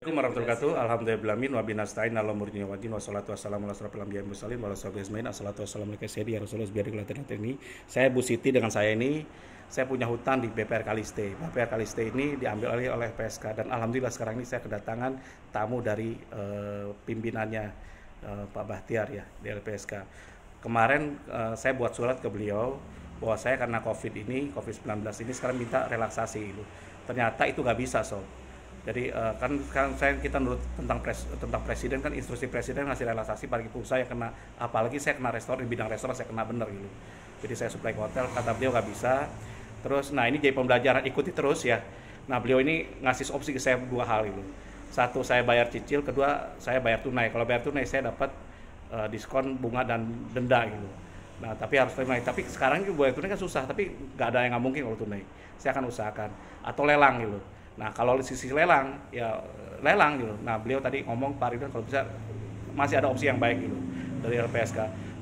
Assalamualaikum warahmatullahi wabarakatuh. Alhamdulillahirabbil wa binasta'in ala umuri waddin wassalatu wassalamu ala asyrofil anbiya'i wal mursalin wa ala sahbihi ajmain. Assalatu wassalamu alaikum sayyidi ya Rasulullah biar ini. Saya Bu Siti dengan saya ini saya punya hutang di BPR Kaliste. BPR Kaliste ini diambil oleh PSK dan alhamdulillah sekarang ini saya kedatangan tamu dari pimpinannya Pak Bahtiar ya di LPSK. Kemarin saya buat surat ke beliau bahwa saya karena COVID-19 ini sekarang minta relaksasi itu. Ternyata itu nggak bisa, sob. Jadi kita menurut tentang presiden kan instruksi presiden ngasih relaksasi bagi pengusaha yang kena, apalagi saya kena restoran, di bidang restoran saya kena bener gitu. Jadi saya supply ke hotel, kata beliau nggak bisa. Terus nah ini jadi pembelajaran, ikuti terus ya. Nah beliau ini ngasih opsi ke saya dua hal itu. Satu saya bayar cicil, kedua saya bayar tunai. Kalau bayar tunai saya dapat diskon bunga dan denda gitu. Nah tapi harus tunai. Tapi sekarang bayar tunai kan susah, tapi nggak ada yang nggak mungkin kalau tunai. Saya akan usahakan atau lelang gitu. Nah kalau di sisi lelang, ya lelang gitu. Nah beliau tadi ngomong Pak Ridwan kalau bisa masih ada opsi yang baik gitu dari LPSK.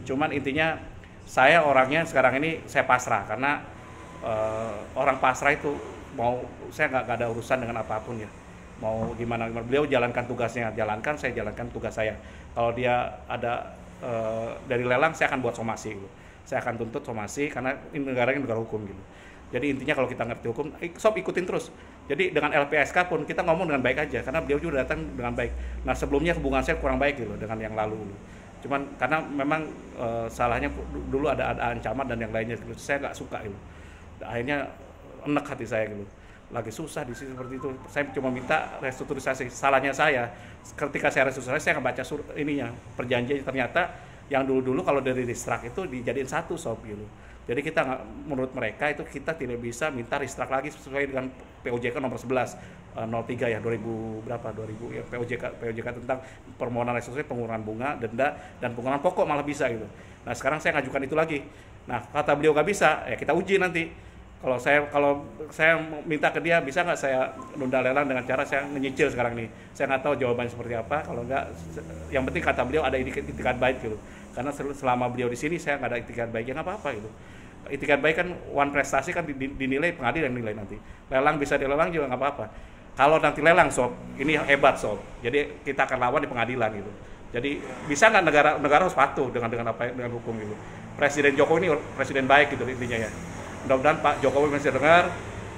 Cuman intinya saya orangnya sekarang ini saya pasrah karena orang pasrah itu saya nggak ada urusan dengan apapun ya. Mau gimana beliau jalankan tugasnya, saya jalankan tugas saya. Kalau dia ada dari lelang saya akan buat somasi gitu. Saya akan tuntut somasi karena ini negara hukum gitu. Jadi intinya kalau kita ngerti hukum, sob ikutin terus. Jadi dengan LPSK pun kita ngomong dengan baik aja, karena beliau juga datang dengan baik. Nah sebelumnya hubungan saya kurang baik gitu dengan yang lalu. Cuman karena memang salahnya dulu ada ancaman dan yang lainnya gitu. Saya nggak suka gitu. Akhirnya enek hati saya gitu. Lagi susah di sini seperti itu. Saya cuma minta restrukturisasi. Salahnya saya, ketika saya restrukturisasi saya nggak baca perjanjian, ternyata yang dulu kalau dari distrak itu dijadiin satu, sob gitu. Jadi kita menurut mereka itu kita tidak bisa minta restrak lagi sesuai dengan POJK nomor 11 03 ya 2000 berapa 2000 ya POJK tentang permohonan restitusi, pengurangan bunga, denda dan pengurangan pokok malah bisa gitu. Nah sekarang saya ngajukan itu lagi. Nah kata beliau nggak bisa, ya kita uji nanti. Kalau saya minta ke dia bisa nggak saya nunda lelang dengan cara saya menyicil sekarang nih. Saya nggak tahu jawabannya seperti apa. Kalau nggak, yang penting kata beliau ada itikat baik gitu. Karena selama beliau di sini saya nggak ada itikat baik, ya nggak apa-apa gitu. Itikat baik kan one prestasi kan dinilai pengadilan nilai nanti. Lelang bisa dilelang juga nggak apa-apa. Kalau nanti lelang, sob, ini hebat, sob. Jadi kita akan lawan di pengadilan gitu. Jadi bisa nggak negara harus patuh dengan hukum gitu. Presiden Jokowi ini presiden baik gitu intinya ya. Mudah-mudahan Pak Jokowi masih dengar.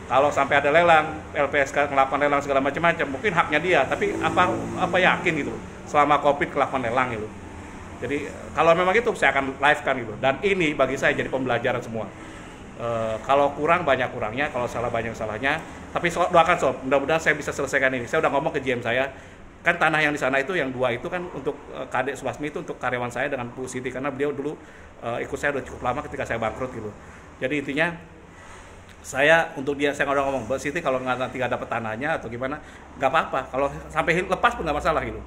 Kalau sampai ada lelang, LPSK melakukan lelang segala macam-macam, mungkin haknya dia. Tapi apa yakin gitu selama COVID melakukan lelang gitu. Jadi kalau memang itu saya akan live kan gitu. Dan ini bagi saya jadi pembelajaran semua. Kalau kurang banyak kurangnya, kalau salah banyak salahnya. Tapi doakan, sob, mudah-mudahan saya bisa selesaikan ini. Saya udah ngomong ke GM saya, kan tanah yang di sana itu yang 2 itu kan untuk Kadek Sulasmi itu untuk karyawan saya dengan Bu Siti karena beliau dulu ikut saya udah cukup lama ketika saya bangkrut gitu. Jadi intinya saya untuk dia saya udah ngomong, Bu Siti kalau nanti nggak dapet tanahnya atau gimana nggak apa-apa. Kalau sampai lepas pun nggak masalah gitu.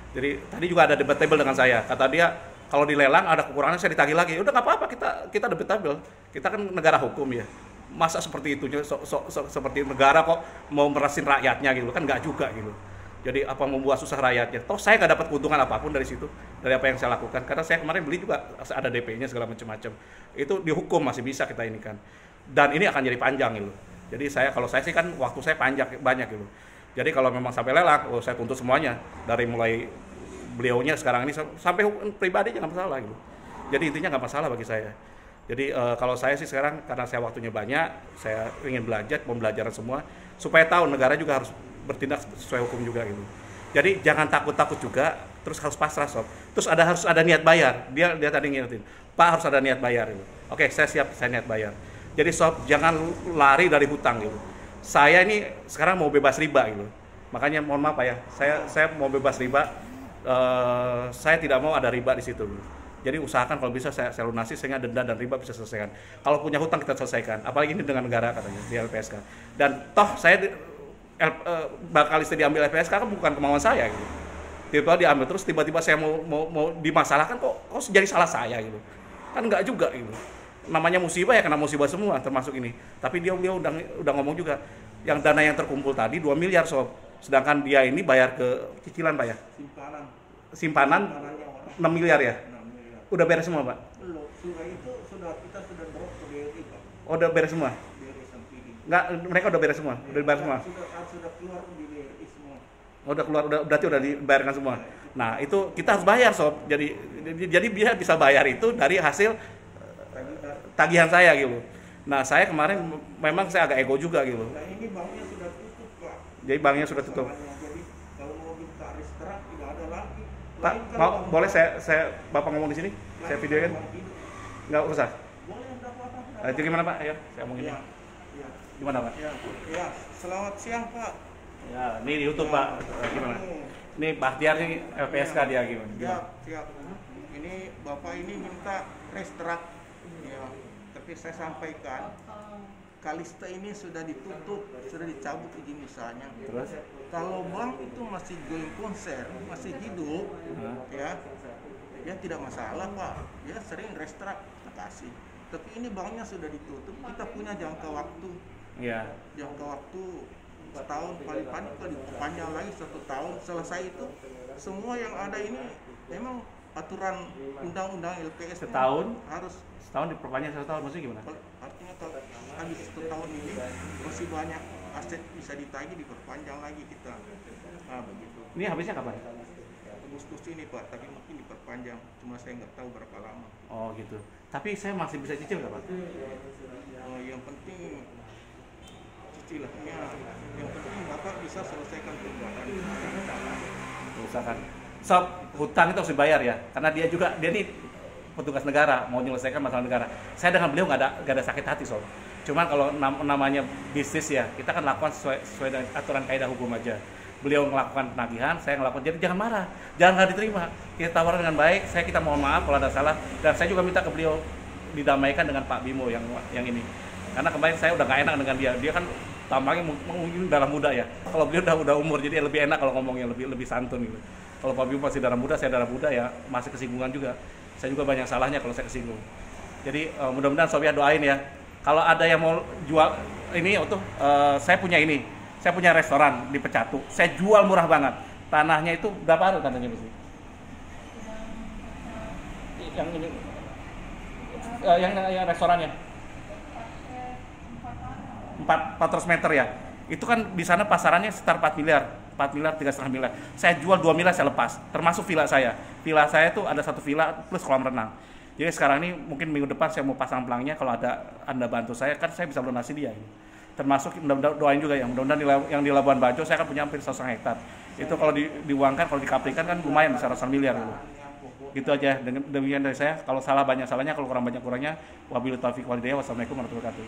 Jadi tadi juga ada debatable dengan saya. Kata dia kalau dilelang ada kekurangan saya ditagih lagi. Udah nggak apa-apa, kita debatable. Kita kan negara hukum ya. Masa seperti itu seperti negara kok mau merasin rakyatnya gitu kan nggak juga gitu. Jadi apa membuat susah rakyatnya? Toh saya nggak dapat keuntungan apapun dari situ, dari apa yang saya lakukan. Karena saya kemarin beli juga ada DP-nya segala macam-macam. Itu dihukum masih bisa kita ini kan. Dan ini akan jadi panjang gitu. Jadi kalau saya sih kan waktu saya banyak gitu. Jadi kalau memang sampai lelang, saya tuntut semuanya dari mulai beliaunya sekarang ini sampai pribadi jangan masalah gitu. Jadi intinya nggak masalah bagi saya. Jadi kalau saya sih sekarang karena saya waktunya banyak, saya ingin belajar, pembelajaran semua supaya tahu negara juga harus bertindak sesuai hukum juga gitu. Jadi jangan takut juga, terus harus pasrah, sob. Terus harus ada niat bayar. Dia tadi ngingetin, Pak harus ada niat bayar gitu. Oke, saya siap, saya niat bayar. Jadi sob jangan lari dari hutang gitu. Saya ini sekarang mau bebas riba gitu. Makanya mohon maaf Pak ya, saya mau bebas riba. Saya tidak mau ada riba di situ gitu. Jadi usahakan kalau bisa saya lunasi sehingga denda dan riba bisa selesaikan. Kalau punya hutang kita selesaikan. Apalagi ini dengan negara katanya di LPSK. Dan toh saya bakal diambil LPSK kan bukan kemauan saya gitu. Tiba-tiba diambil terus tiba-tiba saya mau dimasalahkan kok jadi salah saya gitu. Kan enggak juga gitu. Namanya musibah ya kena musibah semua termasuk ini. Tapi dia udah ngomong juga yang dana yang terkumpul tadi 2 miliar, sob. Sedangkan dia ini bayar ke cicilan, Pak ya. Simpanan 6 miliar ya. 6 miliar. Udah beres semua, Pak? Belum, kita sudah drop ke BRI, Pak. Oh, udah beres semua? BRI Sampidi. Enggak, mereka udah beres semua? Udah beres semua? Sudah keluar di BRI semua. Udah keluar, berarti udah dibayarkan semua. Nah itu kita harus bayar sob. Jadi dia bisa bayar itu dari hasil tagihan saya gitu. Nah saya kemarin memang saya agak ego juga gitu. Nah ini banknya sudah tutup Pak. Jadi banknya sudah tutup. Jadi kalau mau minta restoran tidak ada lagi. Pak, boleh saya Bapak ngomong di sini? Saya videoin? Nggak usah. Boleh, enggak apa-apa. Itu gimana Pak? Ayo, saya ngomongin. Ya. Gimana Pak? Ya, selamat siang Pak. Ya, ini di YouTube Pak. Gimana? Ini Bahtiar nih LPSK dia gimana? Ya, siap. Ini Bapak ini minta restoran. Ya, tapi saya sampaikan Kalista ini sudah ditutup, sudah dicabut izin usahanya. Terus? Kalau bank itu masih going konser, masih hidup, ya tidak masalah Pak. Ya sering restoran, kasih. Tapi ini banknya sudah ditutup, kita punya jangka waktu. Iya. Jangka waktu setahun, paling kalau dipanjang lagi 1 tahun. Selesai itu semua yang ada ini memang aturan undang-undang LPS setahun harus diperpanjang 1 tahun, maksudnya gimana? Artinya kalau habis 1 tahun ini masih banyak aset bisa ditagih, diperpanjang lagi kita. Nah begitu. Ini habisnya kapan? Agustus ini Pak, tapi mungkin diperpanjang. Cuma saya nggak tahu berapa lama. Oh gitu. Tapi saya masih bisa cicil nggak Pak? Yang penting cicilannya, yang penting Bapak bisa selesaikan tunggakan. Usahakan. Sob, hutang itu harus dibayar ya, karena dia nih petugas negara, mau menyelesaikan masalah negara. Saya dengan beliau nggak ada sakit hati sob. Cuma kalau namanya bisnis ya, kita kan lakukan sesuai dengan aturan kaidah hukum aja. Beliau melakukan penagihan, saya ngelakukan, jadi jangan marah, jangan nggak diterima. Kita tawarkan dengan baik, kita mohon maaf kalau ada salah, dan saya juga minta ke beliau didamaikan dengan Pak Bimo yang ini. Karena kemarin saya udah nggak enak dengan dia kan tampaknya mungkin darah muda ya. Kalau beliau udah umur, jadi lebih enak kalau ngomongnya lebih santun gitu. Kalau Pak Bimo masih darah muda, saya darah muda ya, masih kesinggungan juga. Saya juga banyak salahnya kalau saya kesinggung. Jadi mudah-mudahan Sob ya doain ya. Kalau ada yang mau jual ini saya punya restoran di Pecatu. Saya jual murah banget. Tanahnya itu berapa hari tanahnya mesti? Yang ini yang restorannya 400 meter ya. Itu kan di sana pasarannya sekitar 4 miliar, 3,5 miliar. Saya jual 2 miliar saya lepas, termasuk villa saya. Villa saya itu ada 1 villa plus kolam renang. Jadi sekarang ini mungkin minggu depan saya mau pasang pelangnya, kalau ada Anda bantu saya, kan saya bisa lunasi dia. Termasuk doain juga ya, mudah-mudahan yang di Labuan Bajo saya kan punya hampir 1,5 hektar. Itu kalau diuangkan, kalau dikaprikan kan lumayan bisa ratusan miliar gitu. Gitu aja, demikian dari saya. Kalau salah banyak salahnya, kalau kurang banyak kurangnya. Wabillahi taufiq wal hidayah. Wassalamualaikum warahmatullahi wabarakatuh.